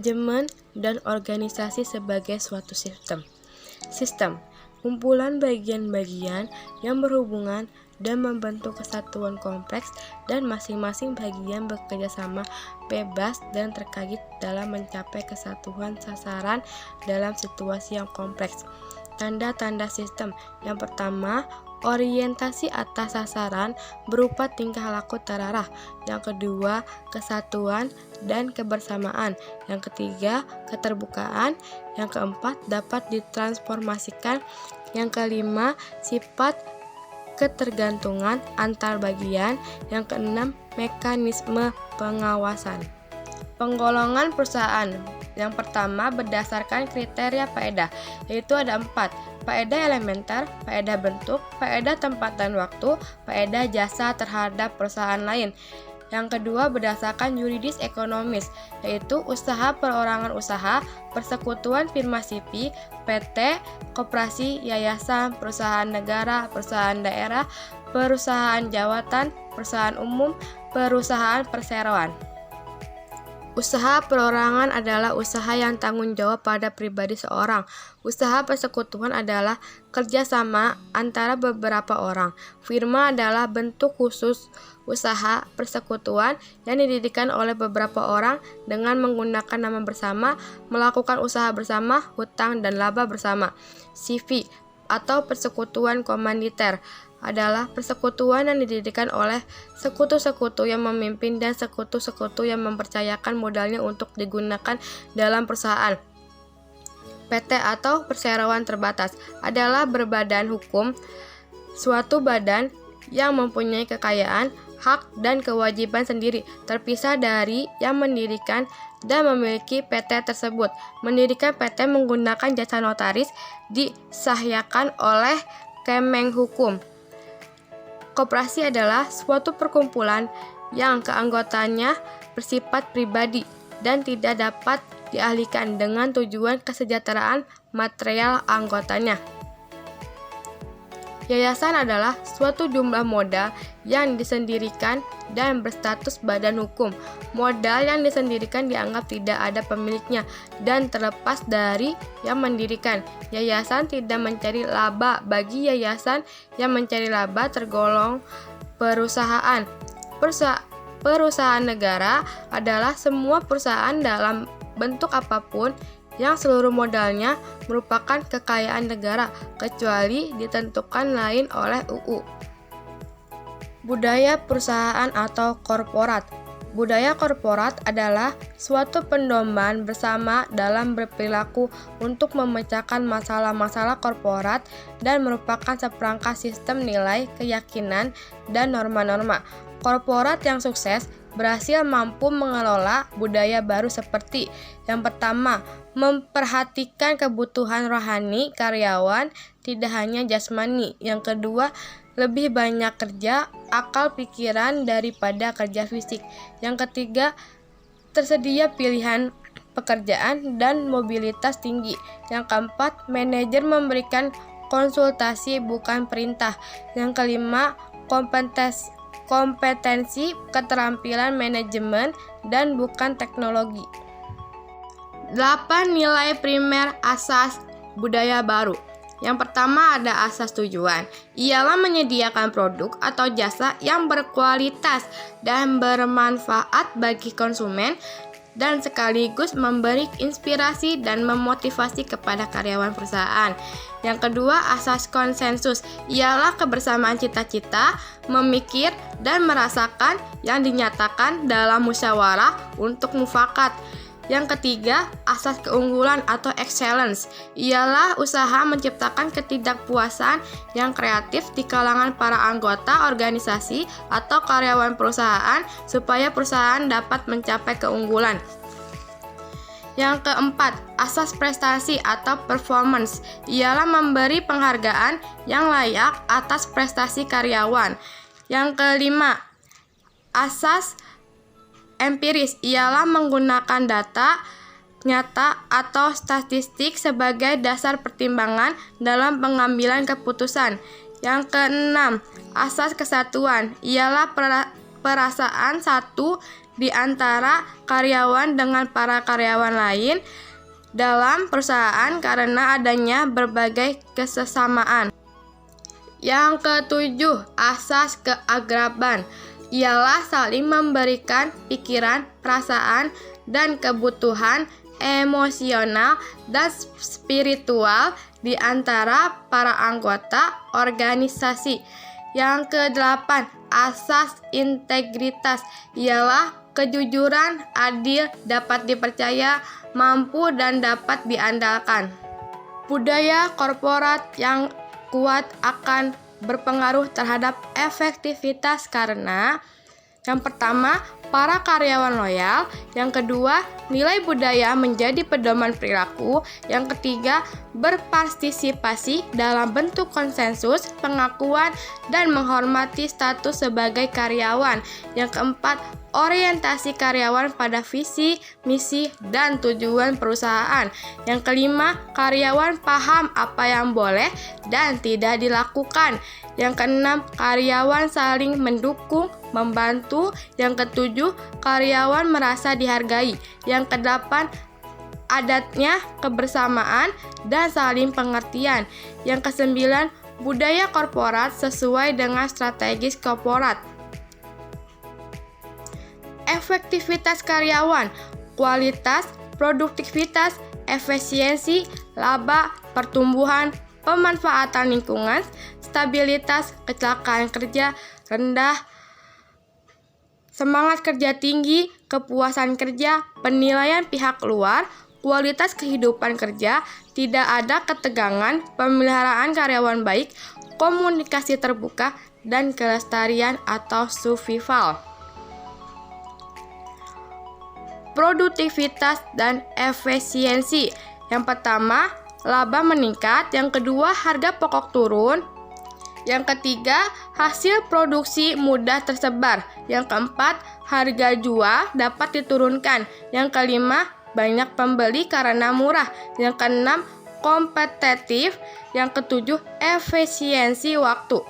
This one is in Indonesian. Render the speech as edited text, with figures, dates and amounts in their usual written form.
manajemen, dan organisasi sebagai suatu sistem. Sistem, kumpulan bagian-bagian yang berhubungan dan membentuk kesatuan kompleks dan masing-masing bagian bekerja sama bebas dan terkait dalam mencapai kesatuan sasaran dalam situasi yang kompleks. Tanda-tanda sistem. Yang pertama, orientasi atas sasaran berupa tingkah laku terarah. Yang kedua, kesatuan dan kebersamaan. Yang ketiga, keterbukaan. Yang keempat, dapat ditransformasikan. Yang kelima, sifat ketergantungan antar bagian. Yang keenam, mekanisme pengawasan. Penggolongan perusahaan. Yang pertama, berdasarkan kriteria faedah, yaitu ada 4: faedah elementer, faedah bentuk, faedah tempat dan waktu, faedah jasa terhadap perusahaan lain. Yang kedua, berdasarkan yuridis ekonomis, yaitu usaha perorangan usaha, persekutuan firma sipi, PT, koperasi, yayasan, perusahaan negara, perusahaan daerah, perusahaan jawatan, perusahaan umum, perusahaan perseroan. Usaha perorangan adalah usaha yang tanggung jawab pada pribadi seorang. Usaha persekutuan adalah kerjasama antara beberapa orang. Firma adalah bentuk khusus usaha persekutuan yang didirikan oleh beberapa orang dengan menggunakan nama bersama, melakukan usaha bersama, hutang dan laba bersama. CV atau persekutuan komanditer adalah persekutuan yang didirikan oleh sekutu-sekutu yang memimpin dan sekutu-sekutu yang mempercayakan modalnya untuk digunakan dalam perusahaan. PT atau perseroan terbatas adalah berbadan hukum, suatu badan yang mempunyai kekayaan, hak, dan kewajiban sendiri, terpisah dari yang mendirikan dan memiliki PT tersebut. Mendirikan PT menggunakan jasa notaris disahyakan oleh Kemenhukum. Koperasi adalah suatu perkumpulan yang keanggotanya bersifat pribadi dan tidak dapat dialihkan dengan tujuan kesejahteraan material anggotanya. Yayasan adalah suatu jumlah modal yang disendirikan dan berstatus badan hukum. Modal yang disendirikan dianggap tidak ada pemiliknya dan terlepas dari yang mendirikan. Yayasan tidak mencari laba. Bagi yayasan yang mencari laba tergolong perusahaan. Perusahaan negara adalah semua perusahaan dalam bentuk apapun yang seluruh modalnya merupakan kekayaan negara, kecuali ditentukan lain oleh UU. Budaya perusahaan atau korporat. Budaya korporat adalah suatu pedoman bersama dalam berperilaku untuk memecahkan masalah-masalah korporat dan merupakan seperangkat sistem nilai, keyakinan, dan norma-norma. Korporat yang sukses berhasil mampu mengelola budaya baru seperti: yang pertama, memperhatikan kebutuhan rohani karyawan, tidak hanya jasmani. Yang kedua, lebih banyak kerja akal pikiran daripada kerja fisik. Yang ketiga, tersedia pilihan pekerjaan dan mobilitas tinggi. Yang keempat, manajer memberikan konsultasi bukan perintah. Yang kelima, kompetensi keterampilan manajemen dan bukan teknologi. 8 nilai primer asas budaya baru. Yang pertama ada asas tujuan. Ialah menyediakan produk atau jasa yang berkualitas dan bermanfaat bagi konsumen dan sekaligus memberi inspirasi dan memotivasi kepada karyawan perusahaan. Yang kedua, asas konsensus. Ialah kebersamaan cita-cita, memikir, dan merasakan yang dinyatakan dalam musyawarah untuk mufakat. Yang ketiga, asas keunggulan atau excellence. Ialah usaha menciptakan ketidakpuasan yang kreatif di kalangan para anggota organisasi atau karyawan perusahaan supaya perusahaan dapat mencapai keunggulan. Yang keempat, asas prestasi atau performance. Ialah memberi penghargaan yang layak atas prestasi karyawan. Yang kelima, asas empiris. Ialah menggunakan data nyata atau statistik sebagai dasar pertimbangan dalam pengambilan keputusan. Yang keenam, asas kesatuan. Ialah perasaan satu di antara karyawan dengan para karyawan lain dalam perusahaan karena adanya berbagai kesesamaan. Yang ketujuh, asas keakraban ialah saling memberikan pikiran, perasaan, dan kebutuhan emosional dan spiritual di antara para anggota organisasi. Yang kedelapan, asas integritas ialah kejujuran, adil, dapat dipercaya, mampu, dan dapat diandalkan. Budaya korporat yang kuat akan berpengaruh terhadap efektivitas karena yang pertama, para karyawan loyal. Yang kedua, nilai budaya menjadi pedoman perilaku. Yang ketiga, berpartisipasi dalam bentuk konsensus, pengakuan, dan menghormati status sebagai karyawan. Yang keempat, orientasi karyawan pada visi, misi, dan tujuan perusahaan. Yang kelima, karyawan paham apa yang boleh dan tidak dilakukan. Yang keenam, karyawan saling mendukung, membantu. Yang ketujuh, karyawan merasa dihargai. Yang kedelapan, adatnya kebersamaan dan saling pengertian. Yang kesembilan, budaya korporat sesuai dengan strategis korporat. Efektivitas karyawan, kualitas, produktivitas, efisiensi, laba, pertumbuhan, pemanfaatan lingkungan, stabilitas, kecelakaan kerja rendah, semangat kerja tinggi, kepuasan kerja, penilaian pihak luar, kualitas kehidupan kerja, tidak ada ketegangan, pemeliharaan karyawan baik, komunikasi terbuka, dan kelestarian atau survival. Produktivitas dan efisiensi. Yang pertama, laba meningkat. Yang kedua, harga pokok turun. Yang ketiga, hasil produksi mudah tersebar. Yang keempat, harga jual dapat diturunkan. Yang kelima, banyak pembeli karena murah. Yang keenam, kompetitif. Yang ketujuh, efisiensi waktu.